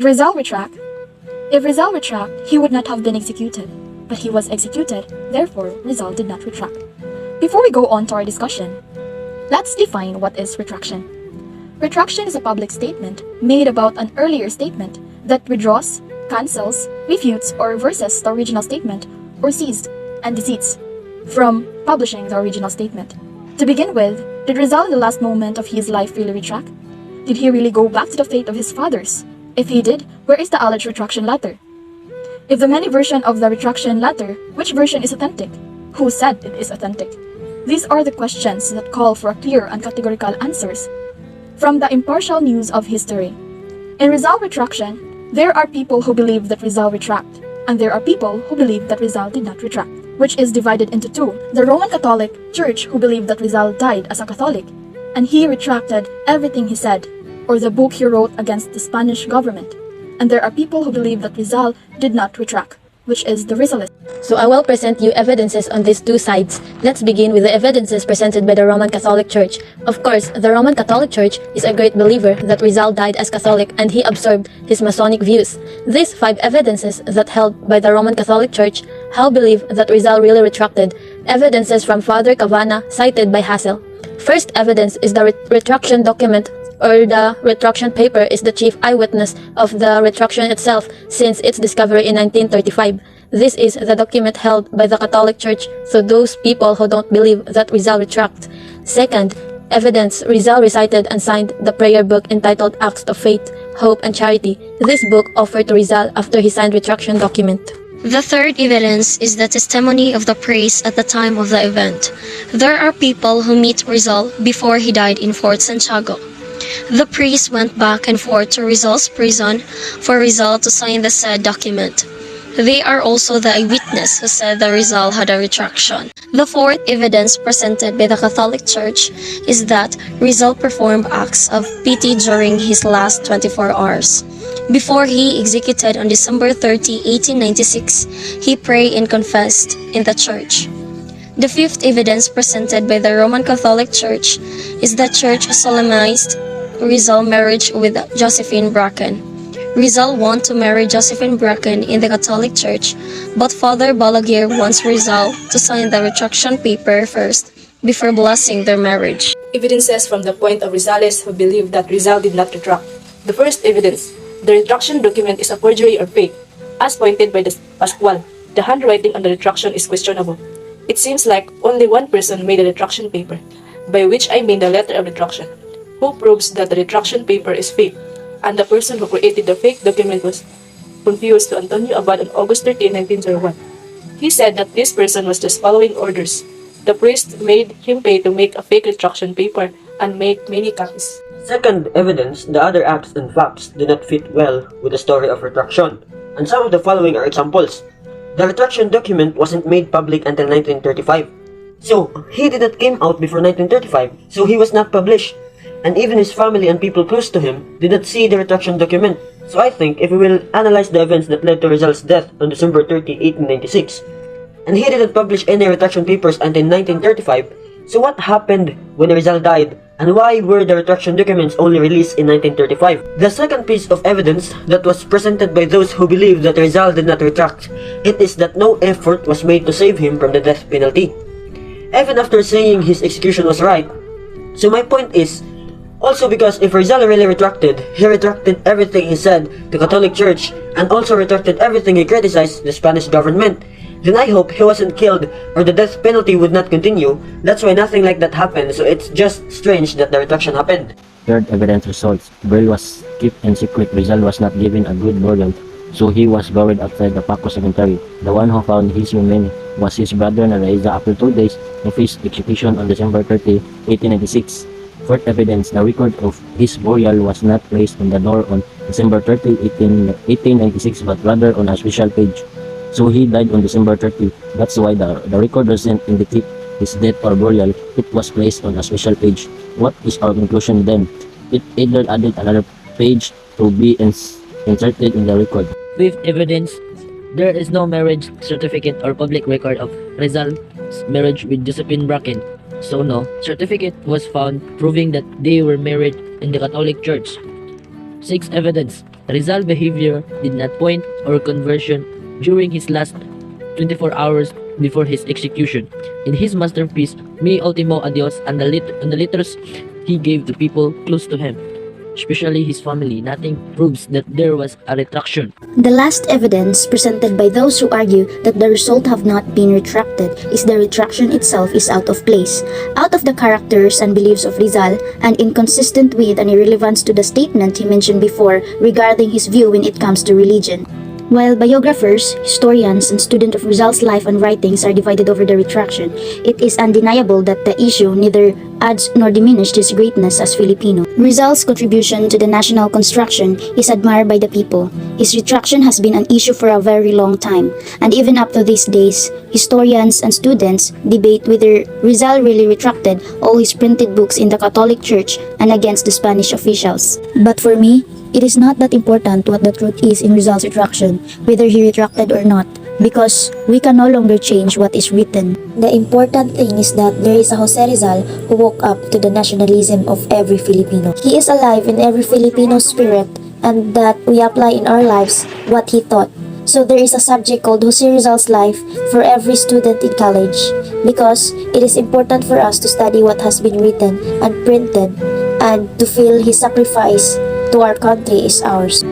Did Rizal retract? If Rizal retract, he would not have been executed. But he was executed, therefore Rizal did not retract. Before we go on to our discussion, let's define what is retraction. Retraction is a public statement made about an earlier statement that withdraws, cancels, refutes, or reverses the original statement, or ceased and deceits from publishing the original statement. To begin with, did Rizal in the last moment of his life really retract? Did he really go back to the faith of his fathers? If he did, where is the alleged retraction letter? If the many version of the retraction letter, which version is authentic? Who said it is authentic? These are the questions that call for a clear and categorical answers from the impartial news of history. In Rizal retraction, there are people who believe that Rizal retract, and there are people who believe that Rizal did not retract, which is divided into two. The Roman Catholic Church who believe that Rizal died as a Catholic, and he retracted everything he said, or the book he wrote against the Spanish government. And there are people who believe that Rizal did not retract, which is the Rizalist. So I will present you evidences on these two sides. Let's begin with the evidences presented by the Roman Catholic Church. Of course, the Roman Catholic Church is a great believer that Rizal died as Catholic and he absorbed his Masonic views. These 5 evidences that held by the Roman Catholic Church help believe that Rizal really retracted. Evidences from Father Cavana cited by Hassel. First evidence is the retraction document, or the retraction paper is the chief eyewitness of the retraction itself since its discovery in 1935. This is the document held by the Catholic Church, so those people who don't believe that Rizal retract. Second evidence, Rizal recited and signed the prayer book entitled Acts of Faith, Hope, and Charity. This book offered to Rizal after he signed retraction document. The third evidence is the testimony of the priest at the time of the event. There are people who meet Rizal before he died in Fort Santiago. The priest went back and forth to Rizal's prison for Rizal to sign the said document. They are also the eyewitness who said that Rizal had a retraction. The fourth evidence presented by the Catholic Church is that Rizal performed acts of pity during his last 24 hours. Before he executed on December 30, 1896, he prayed and confessed in the church. The fifth evidence presented by the Roman Catholic Church is that church solemnized Rizal's marriage with Josephine Bracken. Rizal wanted to marry Josephine Bracken in the Catholic Church, but Father Balaguer wants Rizal to sign the retraction paper first before blessing their marriage. Evidences from the point of Rizalists who believe that Rizal did not retract. The first evidence, the retraction document is a forgery or fake, as pointed by the Pascual. The handwriting on the retraction is questionable. It seems like only one person made the retraction paper, by which I mean the letter of retraction, who proves that the retraction paper is fake, and the person who created the fake document was confused to Antonio Abad on August 13, 1901. He said that this person was just following orders. The priest made him pay to make a fake retraction paper and make many copies. Second evidence, the other acts and facts do not fit well with the story of retraction, and some of the following are examples. The retraction document wasn't made public until 1935. So, he did not came out before 1935, so he was not published. And even his family and people close to him did not see the retraction document. So I think if we will analyze the events that led to Rizal's death on December 30, 1896, and he didn't publish any retraction papers until 1935, so what happened when Rizal died, and why were the retraction documents only released in 1935? The second piece of evidence that was presented by those who believe that Rizal did not retract, it is that no effort was made to save him from the death penalty, even after saying his execution was right. So my point is, also because if Rizal really retracted, he retracted everything he said to Catholic Church and also retracted everything he criticized the Spanish government, then I hope he wasn't killed or the death penalty would not continue. That's why nothing like that happened, so it's just strange that the retraction happened. Third evidence results. Burial was kept in secret. Rizal was not given a good burial, so he was buried outside the Paco Cemetery. The one who found his remains was his brother Naraiza after 2 days of his execution on December 30, 1896. Fourth evidence, the record of his burial was not placed on the door on December 30, 1896, but rather on a special page. So he died on December 30. That's why the record doesn't indicate his death or burial. It was placed on a special page. What is our conclusion then? It either added another page to be inserted in the record. Fifth evidence, there is no marriage certificate or public record of Rizal's marriage with Josephine Bracken. So no certificate was found proving that they were married in the Catholic Church. Sixth evidence, Rizal's behavior did not point or conversion during his last 24 hours before his execution. In his masterpiece, Mi Ultimo Adios, and the letters he gave to people close to him, especially his family, nothing proves that there was a retraction. The last evidence presented by those who argue that the result have not been retracted is the retraction itself is out of place, out of the characters and beliefs of Rizal, and inconsistent with and irrelevance to the statement he mentioned before regarding his view when it comes to religion. While biographers, historians, and students of Rizal's life and writings are divided over the retraction, it is undeniable that the issue neither adds nor diminished his greatness as Filipino. Rizal's contribution to the national construction is admired by the people. His retraction has been an issue for a very long time, and even up to these days, historians and students debate whether Rizal really retracted all his printed books in the Catholic Church and against the Spanish officials. But for me, it is not that important what the truth is in Rizal's retraction, whether he retracted or not, because we can no longer change what is written. The important thing is that there is a Jose Rizal who woke up to the nationalism of every Filipino. He is alive in every Filipino spirit, and that we apply in our lives what he thought. So there is a subject called Jose Rizal's life for every student in college, because it is important for us to study what has been written and printed, and to feel his sacrifice to our country is ours.